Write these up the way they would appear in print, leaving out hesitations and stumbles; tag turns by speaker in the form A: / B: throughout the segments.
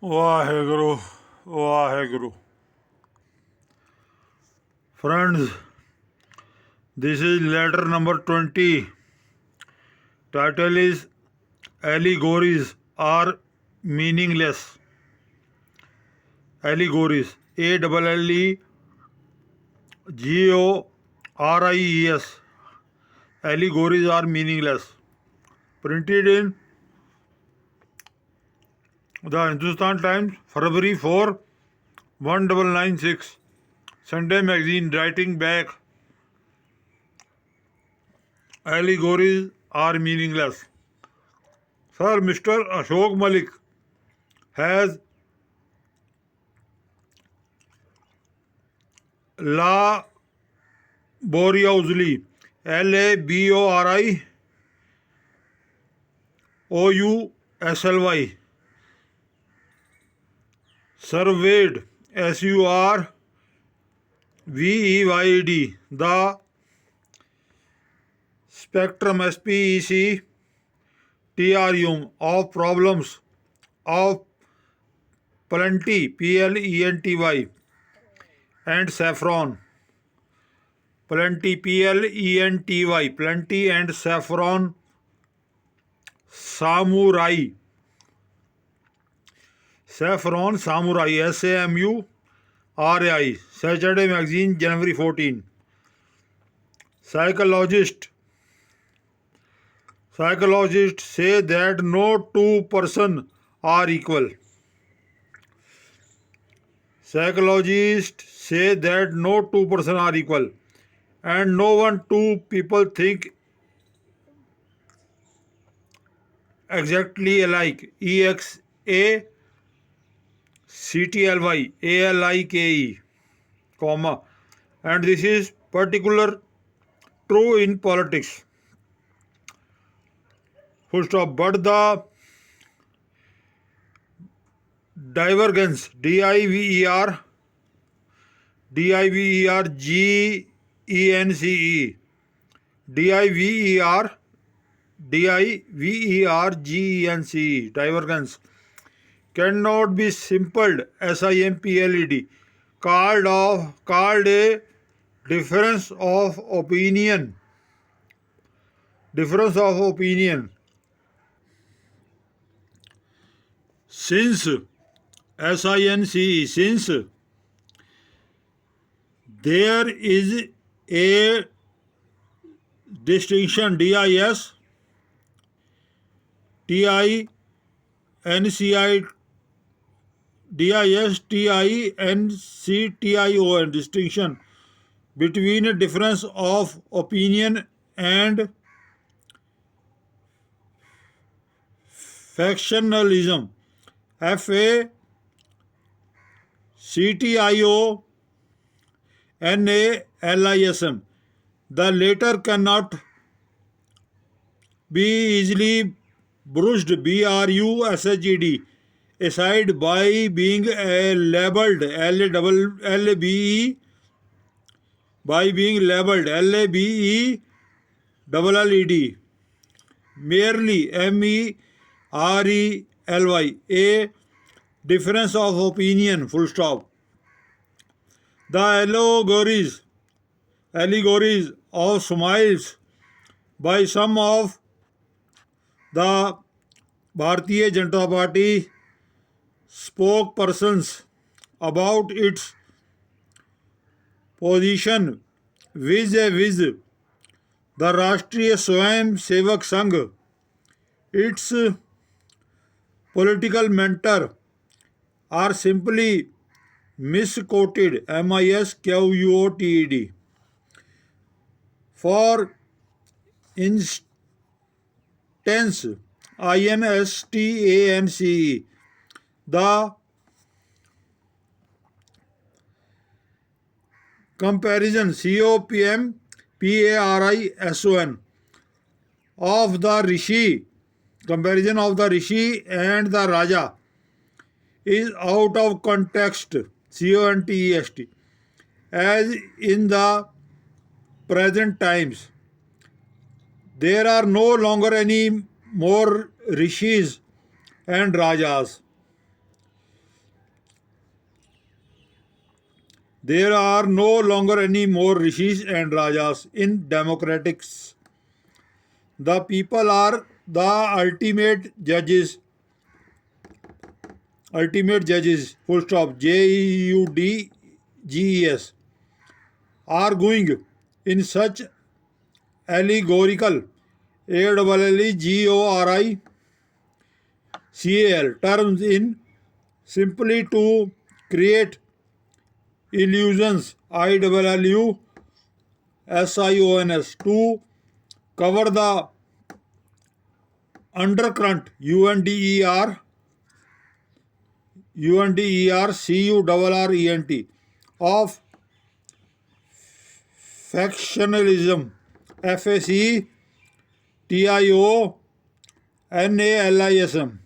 A: Waheguru Waheguru. Friends, this is letter number 20. Title is Allegories are Meaningless. Allegories. Allegories. Allegories are meaningless. Printed in the Hindustan Times, February 4, 1996. Sunday Magazine writing back. Allegories are meaningless. Sir, Mr. Ashok Malik has laboriously Laboriously surveyed SURVEYD the spectrum of problems of plenty and saffron. Plenty and saffron samurai. SAMURAI. Saturday Magazine, January 14. Psychologists say that no two persons are equal. Psychologists say that no two persons are equal, and no one two people think exactly alike. EXACTLYALIKE, comma, and this is particular true in politics. Full stop. But the divergence, DIVERGENCE, divergence cannot be simpled, SIMPLED, called a difference of opinion. Since since there is a distinction, distinction between a difference of opinion and factionalism, FACTIONALISM. The latter cannot be easily brushed, BRUSHED, aside by being labeled LBE, merely MERELY, a difference of opinion, full stop. The allegories of smiles by some of the Bharatiya Janata Party spokespersons about its position vis-a-vis the Rashtriya Swayam Sevak Sangh, its political mentor, are simply misquoted, MISQUOTED. For instance, INSTANCE, the comparison COPMPARISON of the Rishi and the Raja is out of context, CONTEXT, as in the present times there are no longer any more rishis and rajas. There are no longer any more rishis and rajas in democratics. The people are the ultimate judges, full stop, JUDGES, are going in such allegorical ALLEGORICAL terms in simply to create illusions, ILLUSIONS, to cover the undercurrent, UNDERCURRENT, of factionalism, FACTIONALISM.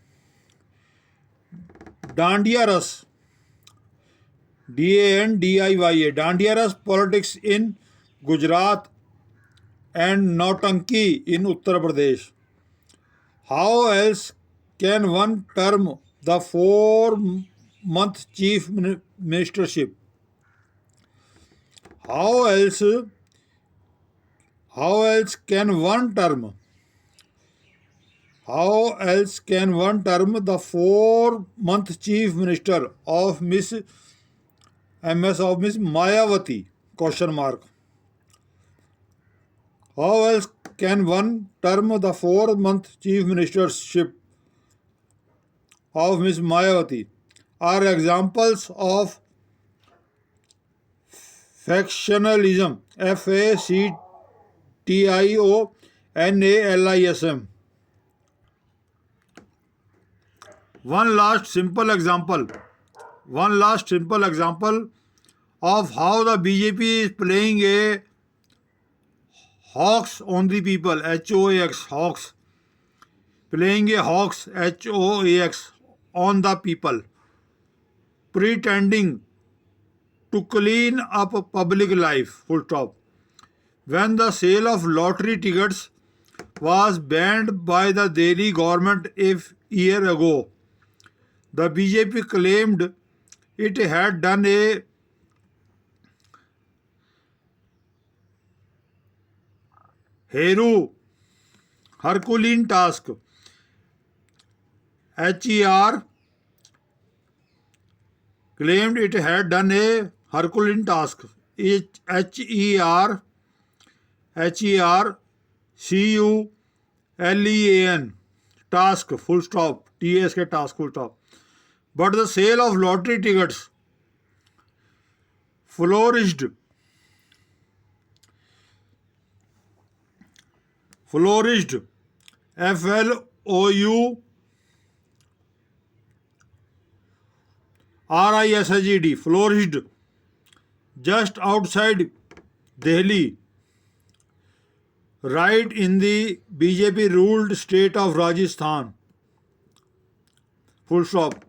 A: Dandiya Dandiya politics in Gujarat and Nautanki in Uttar Pradesh. How else can one term the 4-month chief ministership? How else can one term the 4-month chief minister of Miss Mayawati? Question mark. How else can one term the 4-month chief ministership of Miss Mayawati? Are examples of factionalism, FACTIONALISM. One last simple example of how the BJP is playing a hoax on the people, HOAX, hoax, playing a hoax, HOAX, on the people, pretending to clean up public life, full stop. When the sale of lottery tickets was banned by the Delhi government a year ago, the BJP claimed it had done a Herculean task. HER claimed it had done a Herculean task. HERCULEAN, task, full stop, TASK, task, full stop. But the sale of lottery tickets flourished flourished just outside Delhi, right in the BJP ruled state of Rajasthan, full stop.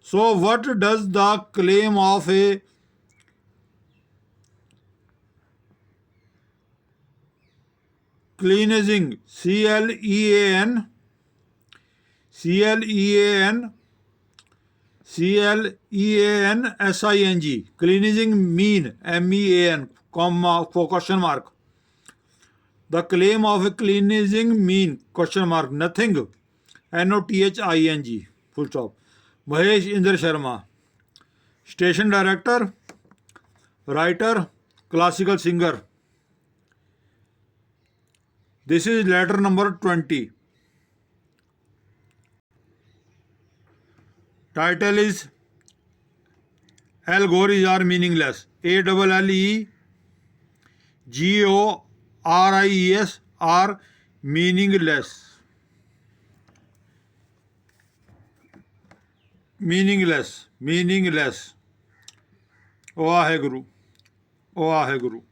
A: So what does the claim of a cleansing, CLEAN SING, cleansing mean, MEAN, comma, question mark. The claim of a cleansing mean, question mark, nothing, NOTHING, full stop. Mahesh Indra Sharma, station director, writer, classical singer. This is letter number 20. Title is Allegories are meaningless. ALLEGORIES are meaningless. Vaheguru. Vaheguru.